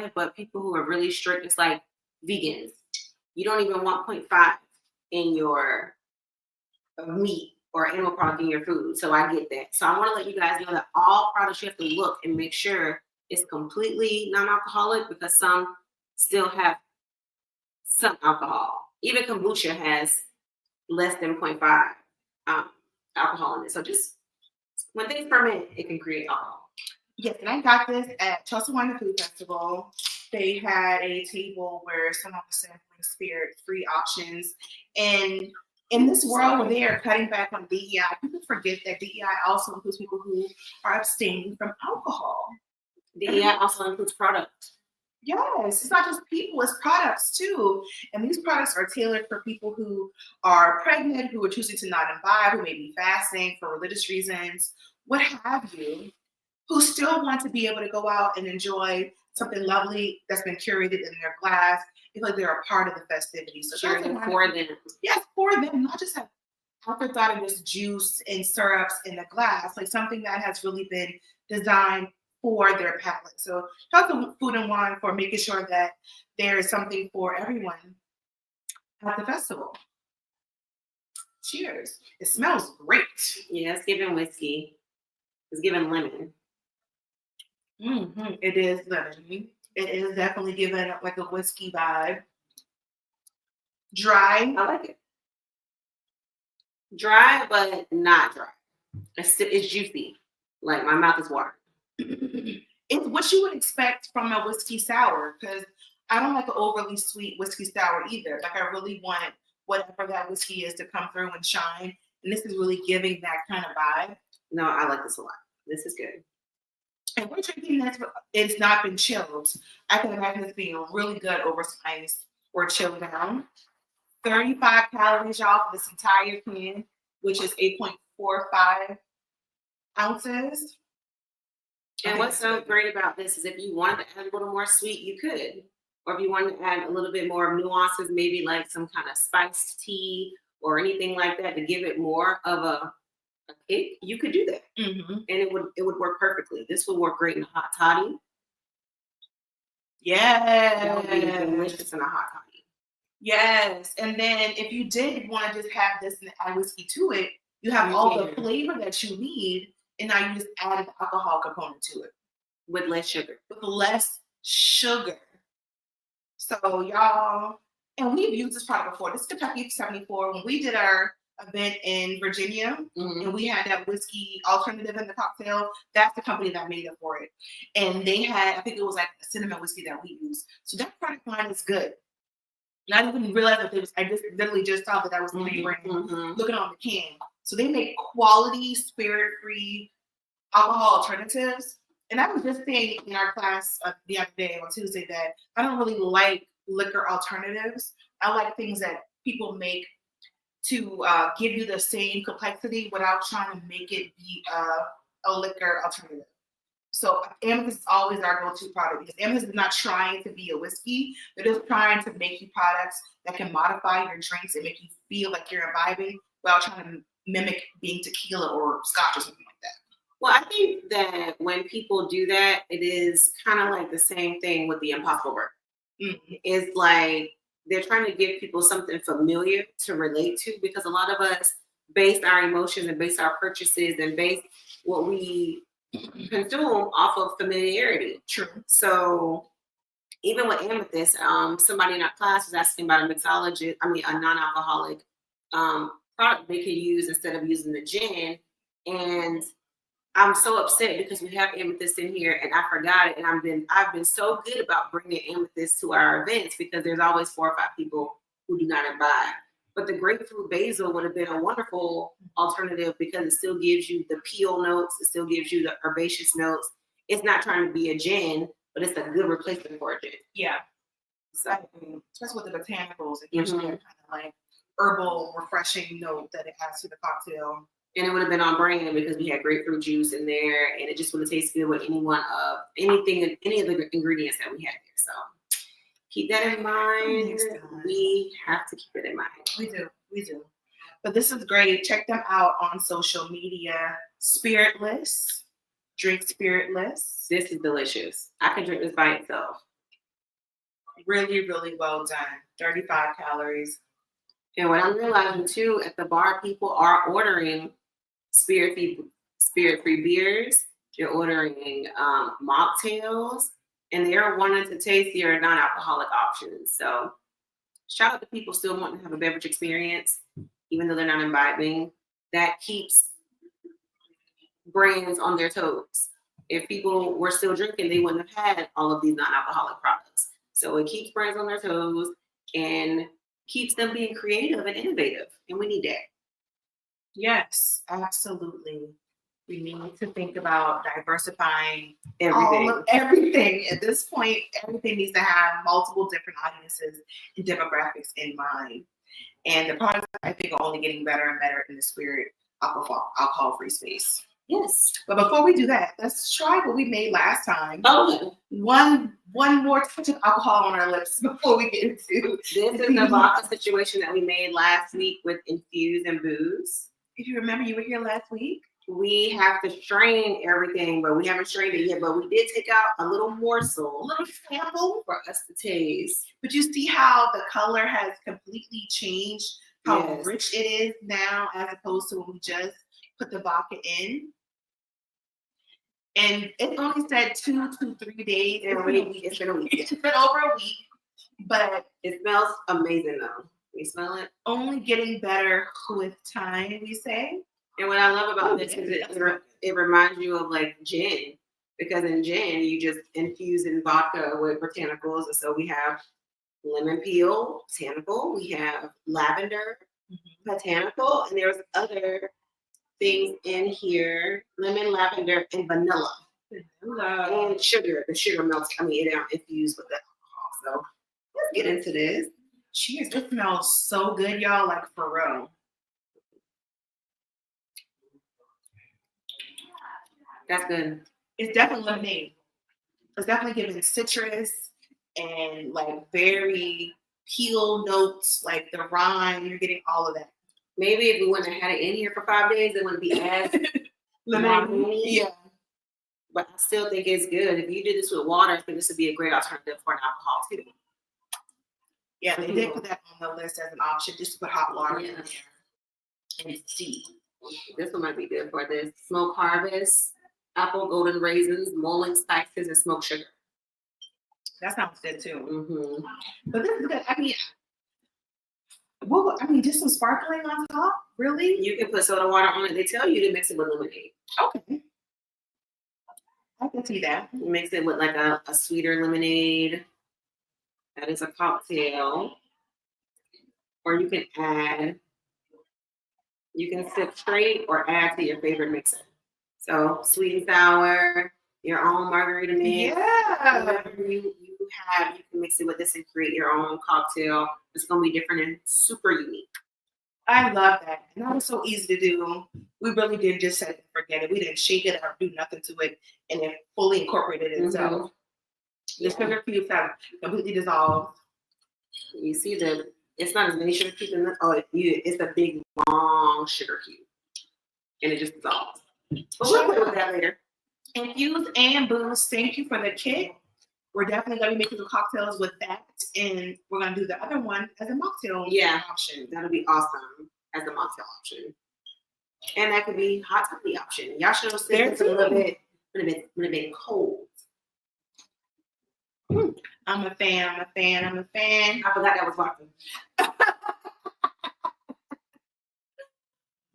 0.5, but people who are really strict, it's like vegans. You don't even want 0.5 in your meat or animal product in your food. So I get that. So I want to let you guys know that all products you have to look and make sure it's completely non-alcoholic, because some still have some alcohol. Even kombucha has less than 0.5 alcohol in it. So just when things ferment, it can create alcohol. Yes, and I got this at Tulsa Wine and Food Festival. They had a table where someone was sampling spirit-free options. And in this world where they are cutting back on DEI, people forget that DEI also includes people who are abstaining from alcohol. DEI also includes product. Yes, it's not just people, it's products too. And these products are tailored for people who are pregnant, who are choosing to not imbibe, who may be fasting for religious reasons, what have you, who still want to be able to go out and enjoy something lovely that's been curated in their glass. It's like they're a part of the festivities. So curated for them. Yes, for them, not just have afterthought of this juice and syrups in the glass, like something that has really been designed for their palate. So Health Food and Wine for making sure that there is something for everyone at the festival. Cheers. It smells great. Yeah, it's giving whiskey. It's giving lemon. Mm-hmm. It is lemon. It is definitely giving like a whiskey vibe. Dry. I like it. Dry, but not dry. It's juicy. Like my mouth is watering. It's what you would expect from a whiskey sour, because I don't like an overly sweet whiskey sour either. Like I really want whatever that whiskey is to come through and shine. And this is really giving that kind of vibe. No, I like this a lot. This is good. And we're drinking this, it's not been chilled. I can imagine this being really good over some ice or chilled down. 35 calories, y'all, for this entire can, which is 8.45 ounces. And what's so great about this is if you wanted to add a little more sweet, you could. Or if you wanted to add a little bit more nuances, maybe like some kind of spiced tea or anything like that to give it more of a kick, you could do that. Mm-hmm. And it would work perfectly. This would work great in a hot toddy. Yeah. That would be delicious in a hot toddy. Yes. And then if you did want to just have this and add whiskey to it, you have all the flavor that you need. And now you just added the alcohol component to it. With less sugar. With less sugar. So y'all, and we've used this product before. This is Kentucky 74. When we did our event in Virginia, and we had that whiskey alternative in the cocktail, that's the company that made it for it. And they had, I think it was like a cinnamon whiskey that we used. So that product line is good. And I didn't even realize that it was, I just literally just saw that was the brand looking on the can. So they make quality, spirit-free alcohol alternatives. And I was just saying in our class the other day on Tuesday that I don't really like liquor alternatives. I like things that people make to give you the same complexity without trying to make it be a liquor alternative. So Amethyst is always our go-to product because Amethyst is not trying to be a whiskey. They're just trying to make you products that can modify your drinks and make you feel like you're imbibing without trying to mimic being tequila or scotch or something like that. Well, I think that when people do that, it is kind of like the same thing with the Impossible Burger. It's like they're trying to give people something familiar to relate to, because a lot of us base our emotions and base our purchases and base what we consume off of familiarity. True. So even with Amethyst, somebody in our class was asking about a non-alcoholic product they could use instead of using the gin. And I'm so upset because we have Amethyst in here and I forgot it. And I've been so good about bringing Amethyst to our events because there's always 4 or 5 people who do not imbibe. But the grapefruit basil would have been a wonderful alternative because it still gives you the peel notes. It still gives you the herbaceous notes. It's not trying to be a gin, but it's a good replacement for a gin. Yeah. So, especially with the botanicals, it gives you that kind of like herbal, refreshing note that it adds to the cocktail. And it would have been on brand because we had grapefruit juice in there, and it just would have tasted good with any of the ingredients that we had here. So keep that in mind. We have to keep it in mind. We do. But this is great. Check them out on social media. Spiritless. Drink Spiritless. This is delicious. I could drink this by itself. Really, really well done. 35 calories. And what I'm realizing too, at the bar, people are ordering spirit-free beers. They're ordering mocktails, and they're wanting to taste your non-alcoholic options. So shout out to people still wanting to have a beverage experience, even though they're not imbibing. That keeps brands on their toes. If people were still drinking, they wouldn't have had all of these non-alcoholic products. So it keeps brands on their toes and keeps them being creative and innovative. And we need that. Yes, absolutely. We need to think about diversifying Everything. Everything. At this point, everything needs to have multiple different audiences and demographics in mind. And the products, I think, are only getting better and better in the spirit alcohol-free space. Yes. But before we do that, let's try what we made last time. Oh, One more touch of alcohol on our lips before we get into this is the vodka situation that we made last week with Infuse and Booze. If you remember, you were here last week. We have to strain everything, but we haven't strained it yet. But we did take out a little morsel, A little sample. for us to taste. But you see how the color has completely changed, how Yes. rich it is now as opposed to when we just put the vodka in. And it only said 2 to 3 days. It's been a week. It's been over a week, but It smells amazing though. You smell it? only getting better with time, we say. And what I love about this is it reminds you of like gin, because in gin you just infuse in vodka with botanicals, and so we have lemon peel, botanical, we have lavender, botanical, and there's other things in here: lemon, lavender, and vanilla, and sugar. The sugar melts. I mean, it infused with the alcohol. So let's get into this. Cheers. It smells so good, y'all, like for real. That's good. It's definitely lemonade. It's definitely giving citrus and like very peel notes, like the rind. You're getting all of that. Maybe if we wouldn't have had it in here for 5 days, it wouldn't be as lemonade. Yeah. But I still think it's good. If you did this with water, I think this would be a great alternative for an alcohol too. Yeah, they did put that on the list as an option, just to put hot water in there and see. This one might be good for this. Smoke harvest, apple, golden raisins, mulling spices, and smoked sugar. That sounds good too. Mm-hmm. But this is good. I mean, just some sparkling on top? Really? You can put soda water on it. They tell you to mix it with lemonade. Okay. I can see that. You mix it with like a sweeter lemonade. That is a cocktail. Or you can sip straight or add to your favorite mixer. So sweet and sour, your own margarita mix. Yeah. Whatever you have, you can mix it with this and create your own cocktail. It's gonna be different and super unique. I love that. And that was so easy to do. We really did just set it and forget it. We didn't shake it or do nothing to it, and it fully incorporated itself. The sugar cubes have completely dissolved. You see it's not as many sugar cubes in this. It's a big long sugar cube. And it just dissolves. But we'll play with that later. Infuse and Booze, thank you for the kit. We're definitely going to be making the cocktails with that. And we're going to do the other one as a mocktail option. That'll be awesome as a mocktail option. And that could be hot toddy option. Y'all should have said it's a little bit cold. I'm a fan. I forgot that was vodka.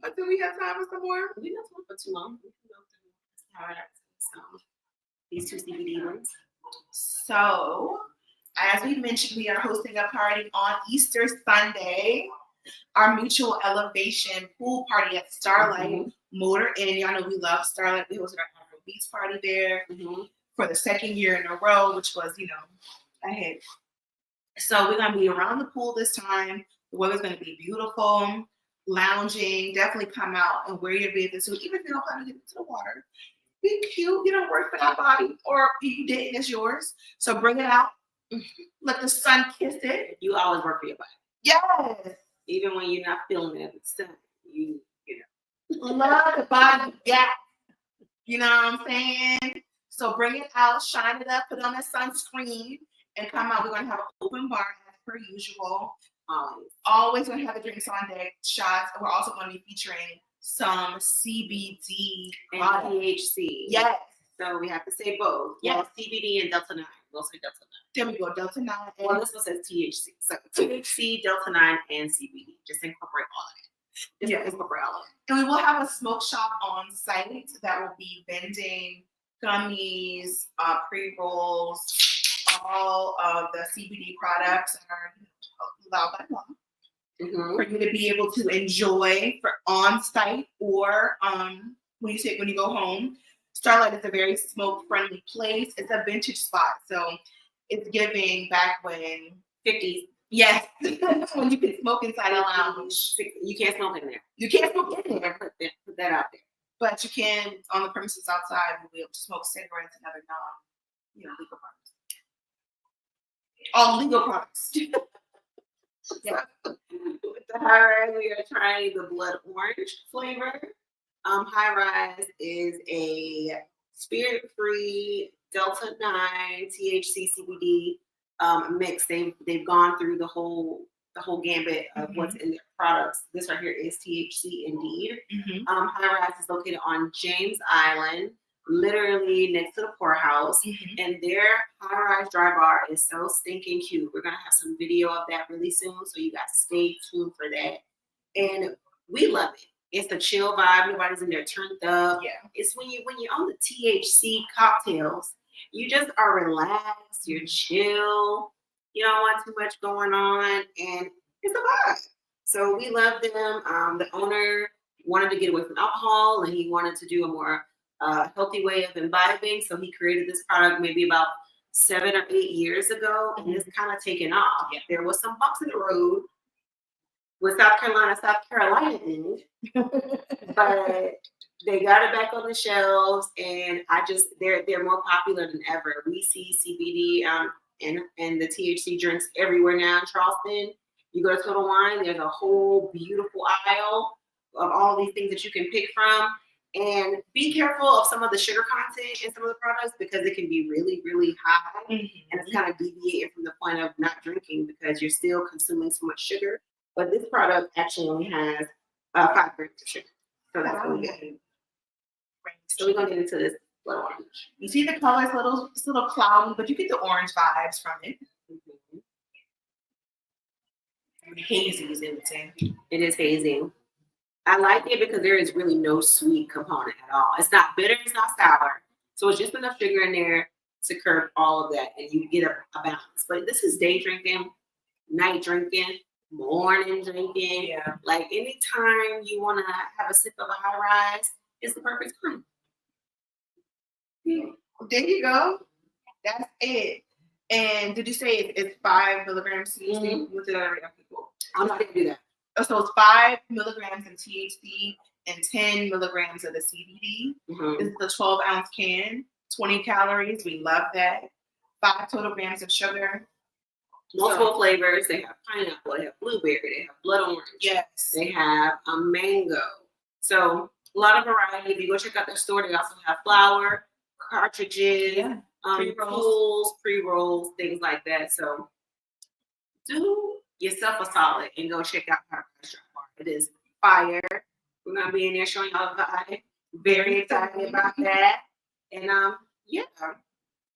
But do we have time for some more? We don't talk for too long. We can go through these 2 CBD ones. So, as we mentioned, we are hosting a party on Easter Sunday. Our mutual elevation pool party at Starlight Motor Inn. Y'all know we love Starlight. We hosted our Afro Beats party there for the 2nd year in a row, which was, a hit. So we're gonna be around the pool this time. The weather's gonna be beautiful. Lounging, definitely come out and wear your bathing suit, even if you don't plan to get into the water. Be cute, work for that body, or if you didn't, it's yours. So bring it out. Let the sun kiss it. You always work for your body. Yes. Even when you're not feeling it, but still, you know. Love the body you got. You know what I'm saying? So bring it out, shine it up, put on that sunscreen, and come out. We're gonna have an open bar as per usual. Always. Always gonna have the drinks on deck, shots. And we're also gonna be featuring some CBD And products. THC. Yes. So we have to say both. Yes. Well, CBD and Delta 9. We'll say Delta 9. There we go, Delta 9. Well, this one says THC. So THC, Delta 9, and CBD. Just incorporate all of it. Just incorporate all of it. And we will have a smoke shop on site that will be vending gummies, pre-rolls, all of the CBD products that are allowed by law. For you to be able to enjoy for on site or when you go home. Starlight is a very smoke friendly place. It's a vintage spot, so it's giving back when 50s. Yes, when you can smoke inside a lounge. You can't smoke in there. You can't smoke in there, Put that out there. but you can on the premises outside. You'll be able to smoke cigarettes and other legal products. All legal products. Yeah. With the high rise, we are trying the blood orange flavor. High rise is a spirit-free Delta 9 THC CBD mix. They've gone through the whole gambit of what's in their products. This right here is THC indeed. High rise is located on James Island, literally next to the poorhouse. And their high rise dry bar is so stinking cute. We're gonna have some video of that really soon, so you guys stay tuned for that. And we love it. It's a chill vibe. Nobody's in there turned up. Yeah. It's when you're on the THC cocktails, you just are relaxed. You're chill. You don't want too much going on, and it's a vibe. So we love them. The owner wanted to get away from alcohol, and he wanted to do a more healthy way of imbibing. So he created this product maybe about 7 or 8 years ago, and it's kind of taken off. There was some bumps in the road with South Carolina in it, but they got it back on the shelves, and they're more popular than ever. We see CBD and the THC drinks everywhere now in Charleston. You go to Total Wine, there's a whole beautiful aisle of all these things that you can pick from. And be careful of some of the sugar content in some of the products because it can be really, really high. And it's kind of deviating from the point of not drinking because you're still consuming so much sugar. But this product actually only has 5 grams of sugar. So that's really good. So we're going to get into this blood orange. You see the color, it's a little cloudy, but you get the orange vibes from it. Hazy is in it. It is hazy. I like it because there is really no sweet component at all. It's not bitter, it's not sour. So it's just enough sugar in there to curb all of that, and you get a balance. But this is day drinking, night drinking, morning drinking. Yeah. Like anytime you want to have a sip of a high rise, it's the perfect time. Yeah. There you go. That's it. And did you say it's 5 milligrams THC? What did I write? Cool. I'm not going to do that. So it's 5 milligrams in THC and 10 milligrams of the CBD. This is the 12-ounce can, 20 calories. We love that. 5 total grams of sugar. Multiple flavors. They have pineapple, they have blueberry, they have blood orange. Yes. They have a mango. So a lot of variety. If you go check out their store, they also have flour, cartridges, tools, pre-rolls, things like that. So do yourself a solid and go check out High Rise Dry Bar. It is fire. We're gonna be in there showing y'all the vibe. Very excited about that. And yeah.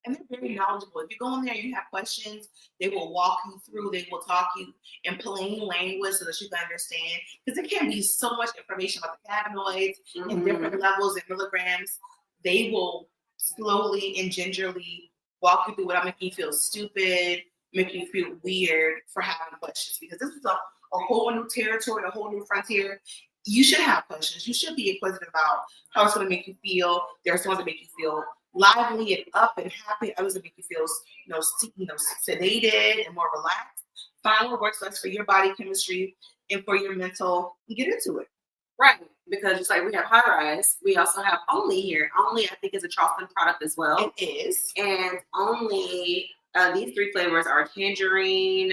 And they're very knowledgeable. If you go in there and you have questions, they will walk you through. They will talk you in plain language so that you can understand. Because there can be so much information about the cannabinoids in different levels and milligrams. They will slowly and gingerly walk you through without making you feel stupid, making you feel weird for having questions. Because this is a whole new territory, a whole new frontier. You should have questions. You should be inquisitive about how it's going to make you feel. There are some that make you feel lively and up and happy. Others that make you feel, sedated and more relaxed. Find what works best for your body chemistry and for your mental. And get into it. Right, because just like we have High Rise, we also have Only here. Only, I think, is a Charleston product as well. It is. And Only, these 3 flavors are tangerine,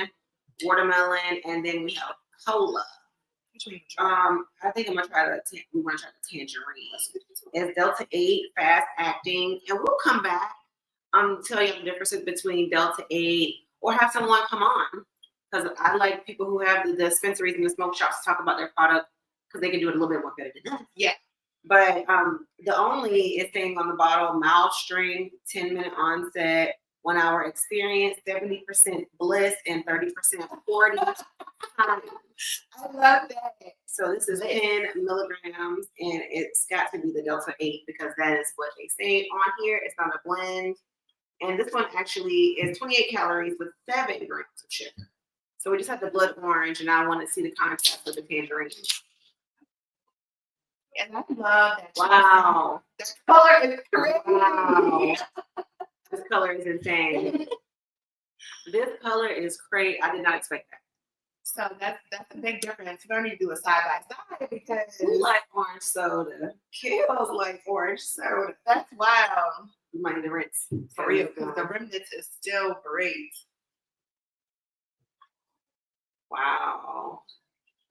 watermelon, and then we have cola. I think we want to try the tangerine. It's Delta 8, fast acting, and we'll come back tell you the differences between Delta 8 or have someone come on. Because I like people who have the dispensaries and the smoke shops to talk about their product because they can do it a little bit more better than us. Yeah. But the only is saying on the bottle, mild string, 10-minute onset, 1 hour experience, 70% bliss, and 30% 40 times. I love that. So this is 10 milligrams, and it's got to be the Delta 8 because that is what they say on here. It's not a blend. And this one actually is 28 calories with 7 grams of sugar. So we just have the blood orange, and I want to see the contrast with the tangerine. And I love that. Wow. The color is crazy. Wow. This color is insane. This color is crazy. I did not expect that. So that's a big difference. We're gonna need to do a side by side because Who like orange soda? Kills like orange soda. that's wild. You might need to rinse. For real, because the remnants is still great. Wow.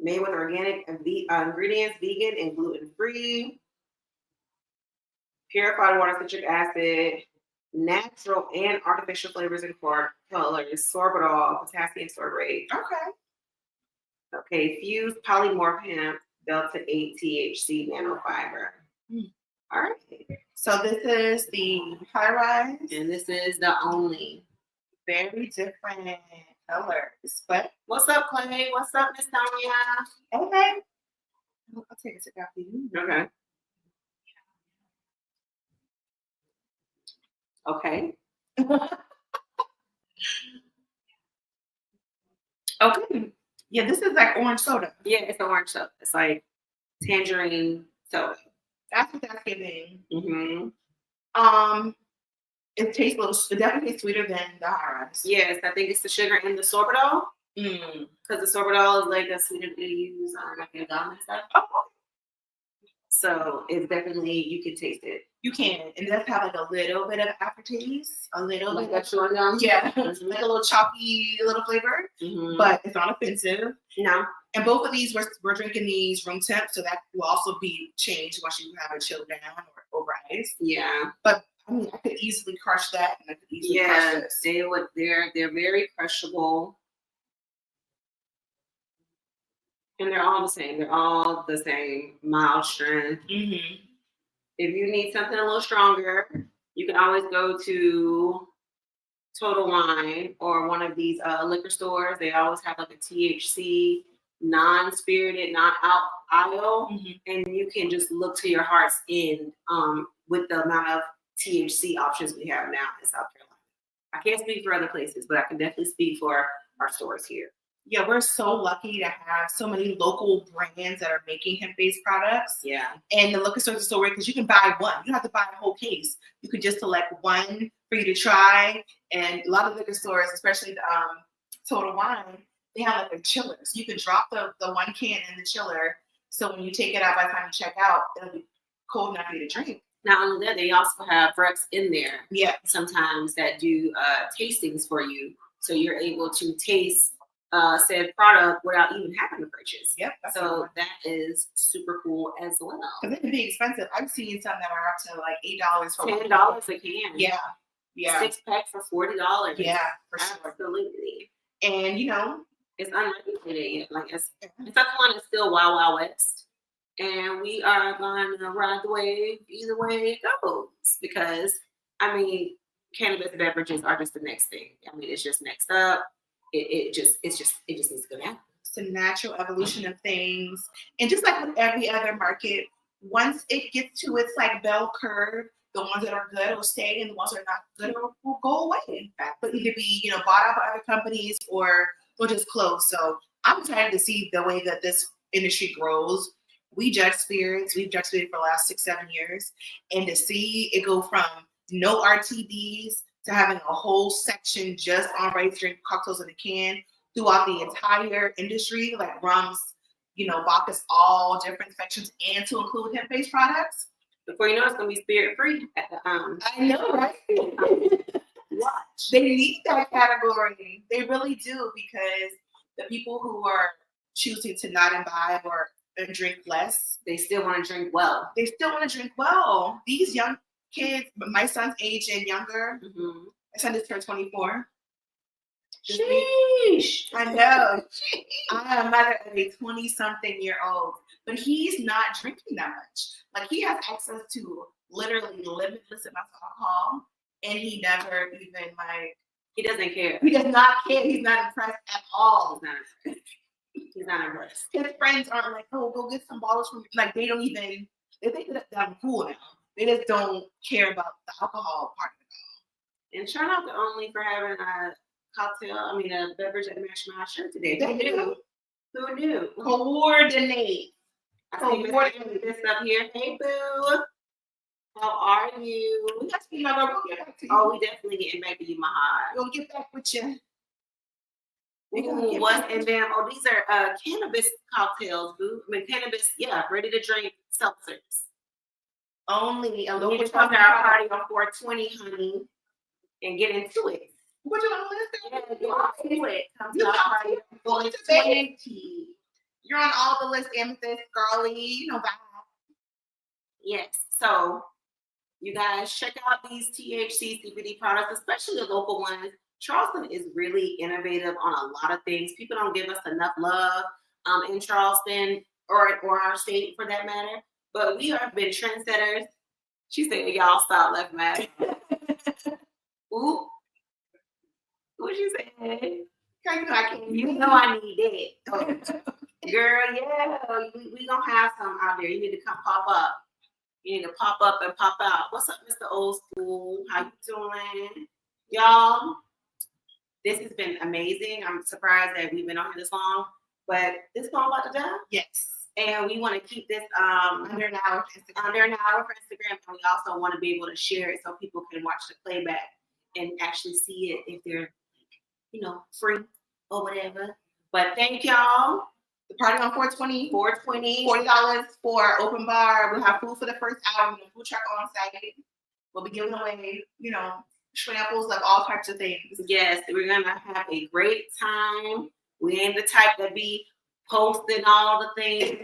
Made with organic ingredients, vegan and gluten free. Purified water, citric acid, natural and artificial flavors and colors, sorbitol, potassium sorbate. Okay, fused polymorph hemp, Delta 8 THC nanofiber. All right. So this is the high rise. And this is the only. Very different colors. But What's up, Clay? What's up, Miss Tanya? okay. I'll take a sip after you. Okay. Okay. Okay. Yeah, this is like orange soda. Yeah, it's orange soda. It's like tangerine soda. That's what that's giving. Mm-hmm. It tastes a little. It definitely tastes sweeter than the high rise. Yes, I think it's the sugar in the sorbitol. Because the sorbitol is like a sweetener they use on like your gum and stuff. Oh. So it's definitely, you can taste it. You can. And it does have like a little bit of aftertaste. A little Like bit. that chewing gum? Yeah. Like a little chalky little flavor. Mm-hmm. But it's not offensive. No. And both of these, we're drinking these room temp. So that will also be changed once you have it chilled down or over ice. Yeah. But I mean, I could easily crush that. And I could easily crush this. They're very crushable. And they're all the same. They're all the same mild strength. Mm-hmm. If you need something a little stronger, you can always go to Total Wine or one of these liquor stores. They always have like a THC, non-spirited, non-alcohol, and you can just look to your heart's end with the amount of THC options we have now in South Carolina. I can't speak for other places, but I can definitely speak for our stores here. Yeah, we're so lucky to have so many local brands that are making hemp-based products. Yeah. And the liquor stores are so weird because you can buy one. You don't have to buy a whole case. You can just select one for you to try. And a lot of liquor stores, especially Total Wine, they have like a chiller. So you can drop the one can in the chiller. So when you take it out, by the time you check out, it'll be cold enough for you to drink. Not only that, they also have reps in there. Yeah. Sometimes that do tastings for you. So you're able to taste said product without even having to purchase. Yep. So that is super cool as well. Because it can be expensive. I've seen some that are up to like $8 for $10 a can. Yeah. Yeah. 6-pack for $40. Yeah, for sure. Absolutely. And it's unregulated. Like South Carolina is still Wild Wild West. And we are going to ride the wave either way it goes. Because cannabis beverages are just the next thing. It's just next up. It just needs to go down. It's a natural evolution of things. And just like with every other market, once it gets to its like bell curve, the ones that are good will stay and the ones that are not good will go away. But either be, bought out by other companies or they'll just close. So I'm excited to see the way that this industry grows. We judge spirits. We've judged spirits for the last 6-7 years. And to see it go from no RTDs to having a whole section just on ready-to-drink cocktails in a can throughout the entire industry, like rums, vodkas, all different sections, and to include hemp-based products. Before you know, it's gonna be spirit-free at the I know, right? Watch. They need that category. They really do, because the people who are choosing to not imbibe or drink less, they still want to drink well. They still want to drink well. These young kids, but my son's age and younger. Mm-hmm. My son just turned 24. Sheesh. I know. I am a mother of a 20-something-year-old, but he's not drinking that much. Like, he has access to literally limitless amounts of alcohol, and he never even, like, He doesn't care. he does not care. He's not impressed at all. He's not impressed. He's not impressed. His friends aren't like, oh, go get some bottles from, like, they don't even, they think that I'm cool now. They just don't care about the alcohol part of it. And shout out to Only for having a beverage at Match My Shirt today. They do. Who knew? Coordinate. I see Miss this up here. Hey, boo. How are you? We'll get back to you. Oh, we definitely getting back to you, my heart. We'll get back with you. Ooh, what? And then, these are cannabis cocktails, boo. I mean, cannabis, ready to drink seltzers. Only a We little just come to our party on 420, honey, and get into it. What you want to listen? Yeah, get into it. Come to our party on 420. You're on all the lists, Amethyst, Girly, you know that. Yes. So, you guys check out these THC CBD products, especially the local ones. Charleston is really innovative on a lot of things. People don't give us enough love in Charleston or our state for that matter. But we have been trendsetters. She said, y'all stop left mad. Ooh. What you say? You know I need that. Girl, we gonna have some out there. You need to come pop up. You need to pop up and pop out. What's up, Mr. Old School? How you doing? Y'all, this has been amazing. I'm surprised that we've been on here this long, but this phone about to die. Yes. And we want to keep this under an hour for Instagram. And we also want to be able to share it so people can watch the playback and actually see it if they're, free or whatever. But thank y'all. The party on 420. $40 for open bar. We'll have food for the first hour. We'll food truck on site. We'll be giving away, samples of all types of things. Yes, we're gonna have a great time. We ain't the type that be posting all the things.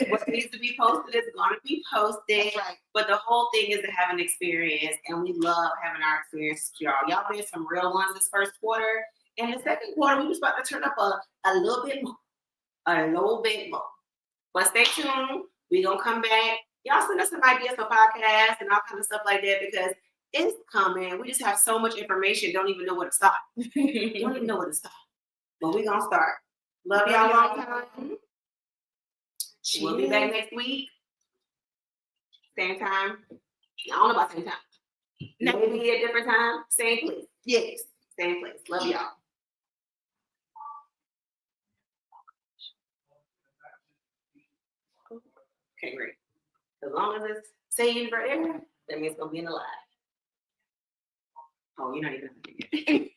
What needs to be posted is gonna be posted. Right. But the whole thing is to have an experience, and we love having our experience with y'all. Y'all been some real ones this first quarter. And the second quarter, we just about to turn up a little bit more. But stay tuned. We gonna come back. Y'all send us some ideas for podcasts and all kinds of stuff like that because it's coming. We just have so much information, don't even know where to start. But we gonna start. Love y'all long time. We'll be back next week. Same time. I don't know about same time. Maybe a different time. Same place. Yes. Same place. Love y'all. Okay, great. As long as it's saved right there, that means it's gonna be in the live. Oh, you're not even gonna